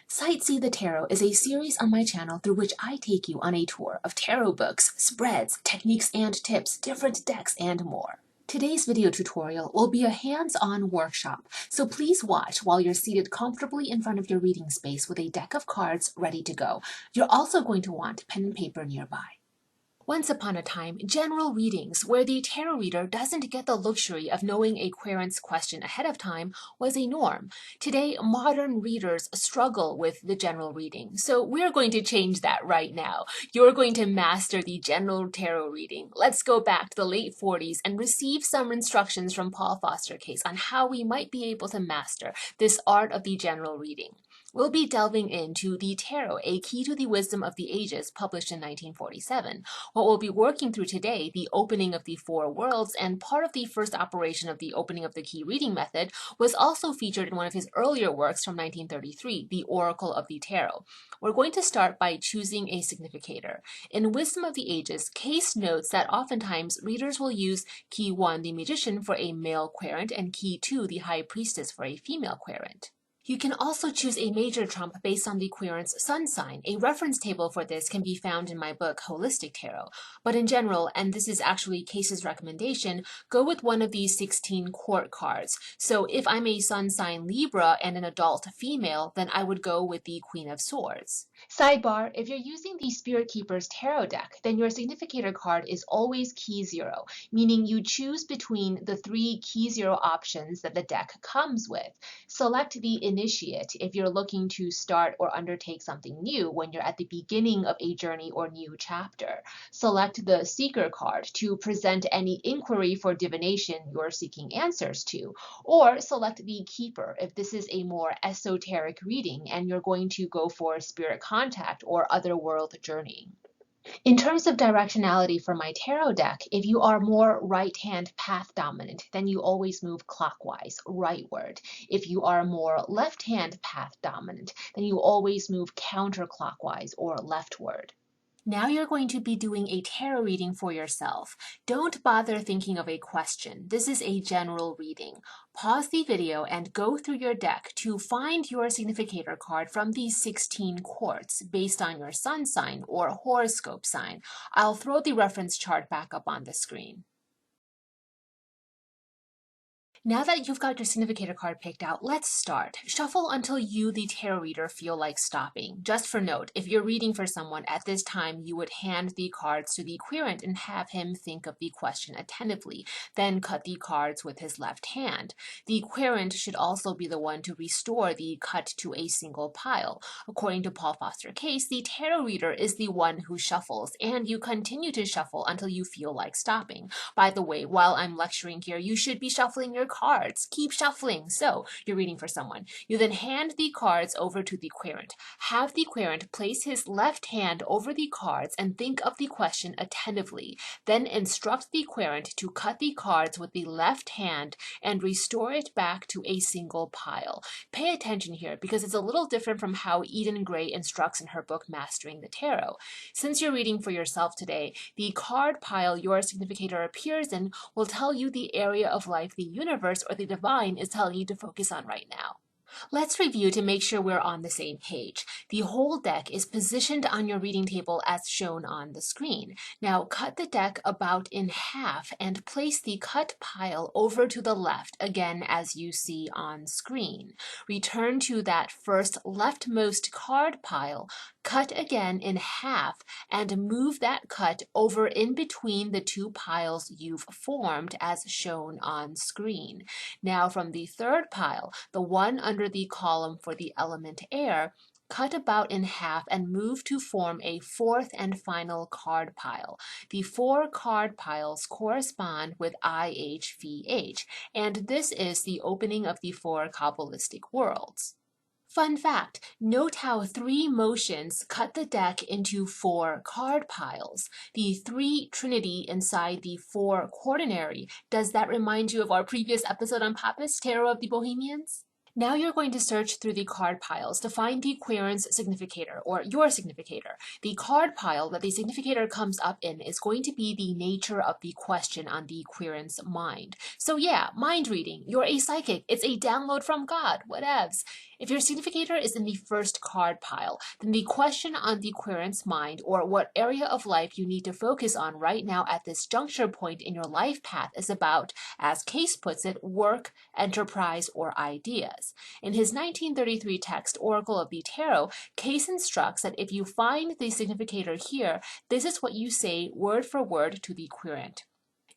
Sightsee the Tarot is a series on my channel through which I take you on a tour of tarot books, spreads, techniques and tips, different decks, and more. Today's video tutorial will be a hands-on workshop, so please watch while you're seated comfortably in front of your reading space with a deck of cards ready to go. You're also going to want pen and paper nearby. Once upon a time, general readings, where the tarot reader doesn't get the luxury of knowing a querent's question ahead of time, was a norm. Today, modern readers struggle with the general reading, so we're going to change that right now. You're going to master the general tarot reading. Let's go back to the late 40s and receive some instructions from Paul Foster Case on how we might be able to master this art of the general reading. We'll be delving into The Tarot, A Key to the Wisdom of the Ages, published in 1947. What we'll be working through today, the opening of the four worlds, and part of the first operation of the opening of the key reading method, was also featured in one of his earlier works from 1933, The Oracle of the Tarot. We're going to start by choosing a significator. In Wisdom of the Ages, Case notes that oftentimes readers will use Key 1, the Magician, for a male querent, and Key 2, the High Priestess, for a female querent. You can also choose a major trump based on the querent's sun sign. A reference table for this can be found in my book, Holistic Tarot. But in general, and this is actually Case's recommendation, go with one of these 16 court cards. So if I'm a sun sign Libra and an adult female, then I would go with the Queen of Swords. Sidebar, if you're using the Spirit Keeper's tarot deck, then your significator card is always Key 0, meaning you choose between the 3 Key 0 options that the deck comes with. Select the Initiate if you're looking to start or undertake something new when you're at the beginning of a journey or new chapter. Select the Seeker card to present any inquiry for divination you're seeking answers to, or select the Keeper if this is a more esoteric reading and you're going to go for spirit contact or otherworld journeying. In terms of directionality for my tarot deck, if you are more right-hand path dominant, then you always move clockwise, rightward. If you are more left-hand path dominant, then you always move counterclockwise or leftward. Now you're going to be doing a tarot reading for yourself. Don't bother thinking of a question. This is a general reading. Pause the video and go through your deck to find your significator card from these 16 quarts based on your sun sign or horoscope sign. I'll throw the reference chart back up on the screen. Now that you've got your significator card picked out, let's start. Shuffle until you, the tarot reader, feel like stopping. Just for note, if you're reading for someone at this time, you would hand the cards to the querent and have him think of the question attentively, then cut the cards with his left hand. The querent should also be the one to restore the cut to a single pile. According to Paul Foster Case, the tarot reader is the one who shuffles, and you continue to shuffle until you feel like stopping. By the way, while I'm lecturing here, you should be shuffling your cards. Keep shuffling. So you're reading for someone. You then hand the cards over to the querent. Have the querent place his left hand over the cards and think of the question attentively. Then instruct the querent to cut the cards with the left hand and restore it back to a single pile. Pay attention here because it's a little different from how Eden Gray instructs in her book Mastering the Tarot. Since you're reading for yourself today, the card pile your significator appears in will tell you the area of life the universe or the divine is telling you to focus on right now. Let's review to make sure we're on the same page. The whole deck is positioned on your reading table as shown on the screen. Now cut the deck about in half and place the cut pile over to the left, again as you see on screen. Return to that first leftmost card pile, cut again in half, and move that cut over in between the two piles you've formed as shown on screen. Now from the third pile, the one under the column for the element air, cut about in half and move to form a fourth and final card pile. The 4 card piles correspond with IHVH, and this is the opening of the 4 Kabbalistic worlds. Fun fact, note how 3 motions cut the deck into 4 card piles. The 3 trinity inside the 4 quaternary. Does that remind you of our previous episode on Papist, Tarot of the Bohemians? Now you're going to search through the card piles to find the querent's significator, or your significator. The card pile that the significator comes up in is going to be the nature of the question on the querent's mind. So yeah, mind reading. You're a psychic. It's a download from God. Whatevs. If your significator is in the first card pile, then the question on the querent's mind, or what area of life you need to focus on right now at this juncture point in your life path, is about, as Case puts it, work, enterprise, or ideas. In his 1933 text, Oracle of the Tarot, Case instructs that if you find the significator here, this is what you say word for word to the querent.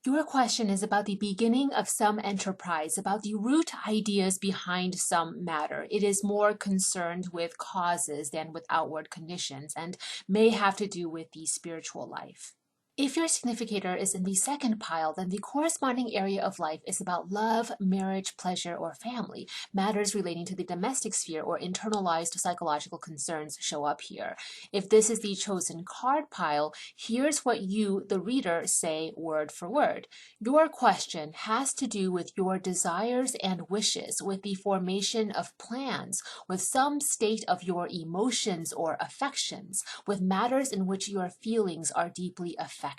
Your question is about the beginning of some enterprise, about the root ideas behind some matter. It is more concerned with causes than with outward conditions, and may have to do with the spiritual life. If your significator is in the second pile, then the corresponding area of life is about love, marriage, pleasure, or family. Matters relating to the domestic sphere or internalized psychological concerns show up here. If this is the chosen card pile, here's what you, the reader, say word for word. Your question has to do with your desires and wishes, with the formation of plans, with some state of your emotions or affections, with matters in which your feelings are deeply affected.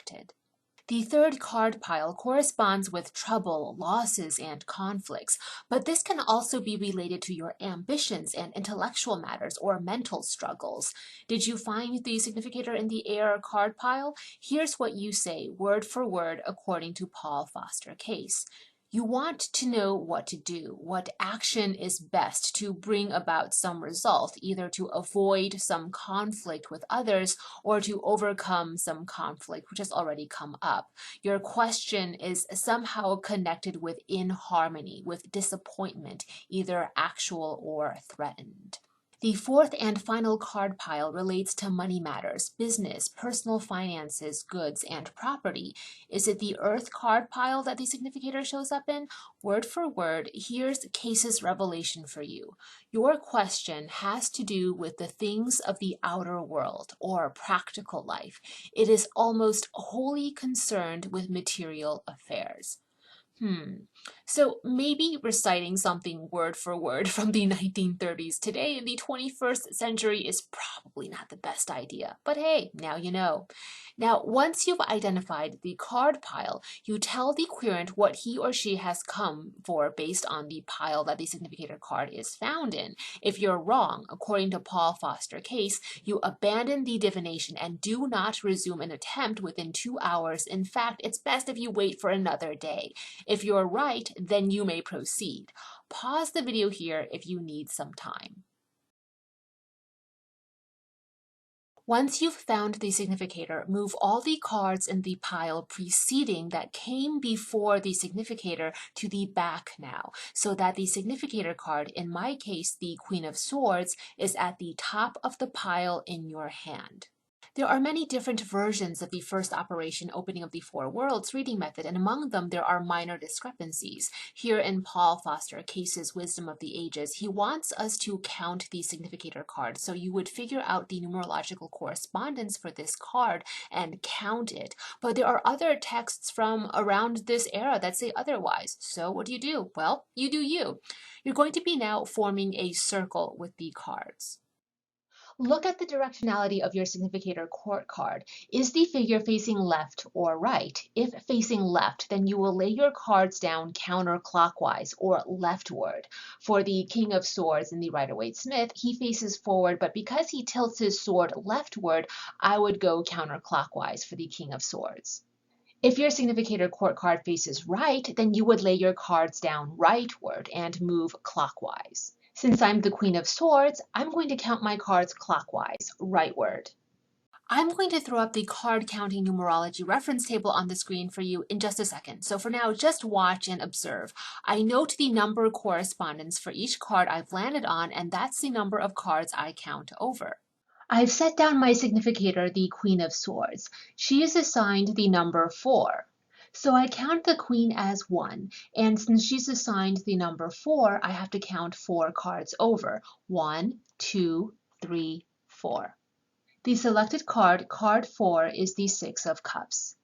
The third card pile corresponds with trouble, losses, and conflicts, but this can also be related to your ambitions and intellectual matters or mental struggles. Did you find the significator in the air card pile? Here's what you say, word for word, according to Paul Foster Case. You want to know what to do, what action is best to bring about some result, either to avoid some conflict with others or to overcome some conflict which has already come up. Your question is somehow connected with inharmony, with disappointment, either actual or threatened. The fourth and final card pile relates to money matters, business, personal finances, goods, and property. Is it the earth card pile that the significator shows up in? Word for word, here's Case's revelation for you. Your question has to do with the things of the outer world, or practical life. It is almost wholly concerned with material affairs. So maybe reciting something word for word from the 1930s today in the 21st century is probably not the best idea. But hey, now you know. Now, once you've identified the card pile, you tell the querent what he or she has come for based on the pile that the significator card is found in. If you're wrong, according to Paul Foster Case, you abandon the divination and do not resume an attempt within 2 hours. In fact, it's best if you wait for another day. If you're right, then you may proceed. Pause the video here if you need some time. Once you've found the significator, move all the cards in the pile preceding that came before the significator to the back now, so that the significator card, in my case the Queen of Swords, is at the top of the pile in your hand. There are many different versions of the first operation opening of the four worlds reading method, and among them there are minor discrepancies. Here in Paul Foster Case's Wisdom of the Ages, he wants us to count the significator card. So you would figure out the numerological correspondence for this card and count it. But there are other texts from around this era that say otherwise. So what do? Well, you do you. You're going to be now forming a circle with the cards. Look at the directionality of your significator court card. Is the figure facing left or right? If facing left, then you will lay your cards down counterclockwise or leftward. For the King of Swords in the Rider-Waite-Smith, he faces forward, but because he tilts his sword leftward, I would go counterclockwise for the King of Swords. If your significator court card faces right, then you would lay your cards down rightward and move clockwise. Since I'm the Queen of Swords, I'm going to count my cards clockwise, rightward. I'm going to throw up the card counting numerology reference table on the screen for you in just a second. So for now, just watch and observe. I note the number correspondence for each card I've landed on, and that's the number of cards I count over. I've set down my significator, the Queen of Swords. She is assigned the number 4. So I count the Queen as 1, and since she's assigned the number 4, I have to count 4 cards over. 1, 2, 3, 4. The selected card, card 4, is the 6 of Cups.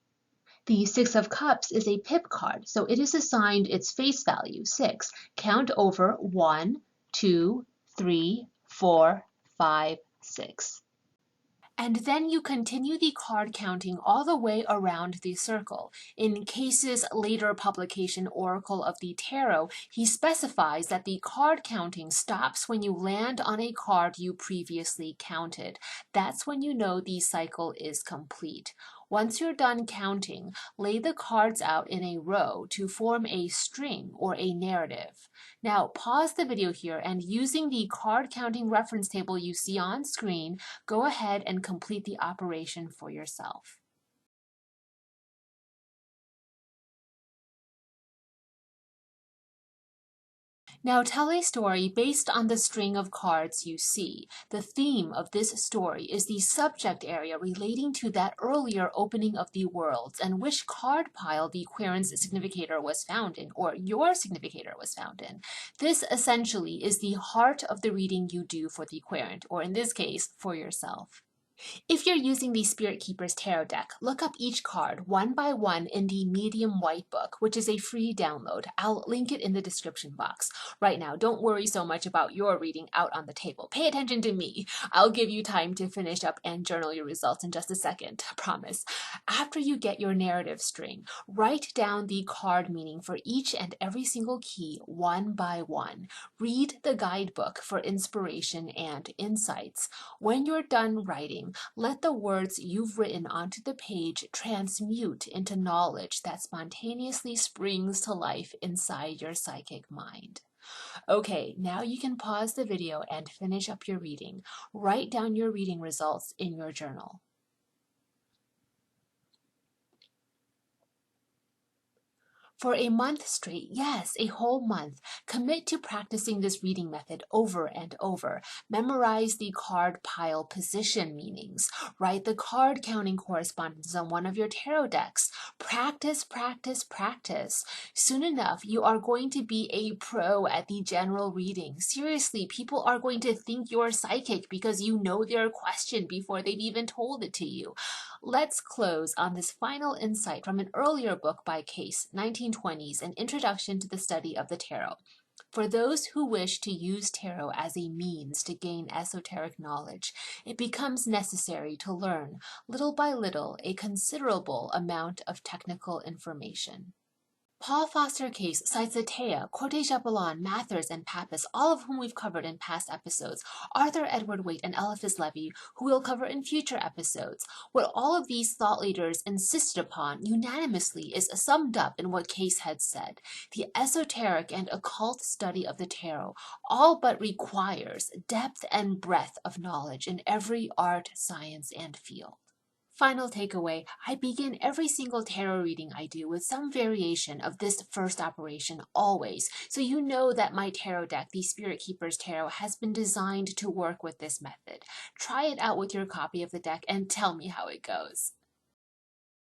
The 6 of Cups is a pip card, so it is assigned its face value, 6. Count over 1, 2, 3, 4, 5, 6. And then you continue the card counting all the way around the circle. In Case's later publication, Oracle of the Tarot, he specifies that the card counting stops when you land on a card you previously counted. That's when you know the cycle is complete. Once you're done counting, lay the cards out in a row to form a string or a narrative. Now pause the video here and using the card counting reference table you see on screen, go ahead and complete the operation for yourself. Now tell a story based on the string of cards you see. The theme of this story is the subject area relating to that earlier opening of the worlds and which card pile the querent's significator was found in, or your significator was found in. This essentially is the heart of the reading you do for the querent, or in this case, for yourself. If you're using the Spirit Keeper's Tarot deck, look up each card one by one in the Medium White Book, which is a free download. I'll link it in the description box. Right now, don't worry so much about your reading out on the table. Pay attention to me. I'll give you time to finish up and journal your results in just a second, I promise. After you get your narrative string, write down the card meaning for each and every single key one by one. Read the guidebook for inspiration and insights. When you're done writing, let the words you've written onto the page transmute into knowledge that spontaneously springs to life inside your psychic mind. Okay, now you can pause the video and finish up your reading. Write down your reading results in your journal. For a month straight, yes, a whole month, commit to practicing this reading method over and over. Memorize the card pile position meanings. Write the card counting correspondence on one of your tarot decks. Practice, practice, practice. Soon enough, you are going to be a pro at the general reading. Seriously, people are going to think you're psychic because you know their question before they've even told it to you. Let's close on this final insight from an earlier book by Case, 1920s, An Introduction to the Study of the Tarot. For those who wish to use tarot as a means to gain esoteric knowledge, it becomes necessary to learn, little by little, a considerable amount of technical information. Paul Foster Case cites Atea, Corte Chapelon, Mathers, and Pappas, all of whom we've covered in past episodes, Arthur Edward Waite, and Eliphas Levi, who we'll cover in future episodes. What all of these thought leaders insisted upon unanimously is summed up in what Case had said. The esoteric and occult study of the tarot all but requires depth and breadth of knowledge in every art, science, and field. Final takeaway, I begin every single tarot reading I do with some variation of this first operation always, so you know that my tarot deck, the Spirit Keeper's Tarot, has been designed to work with this method. Try it out with your copy of the deck and tell me how it goes.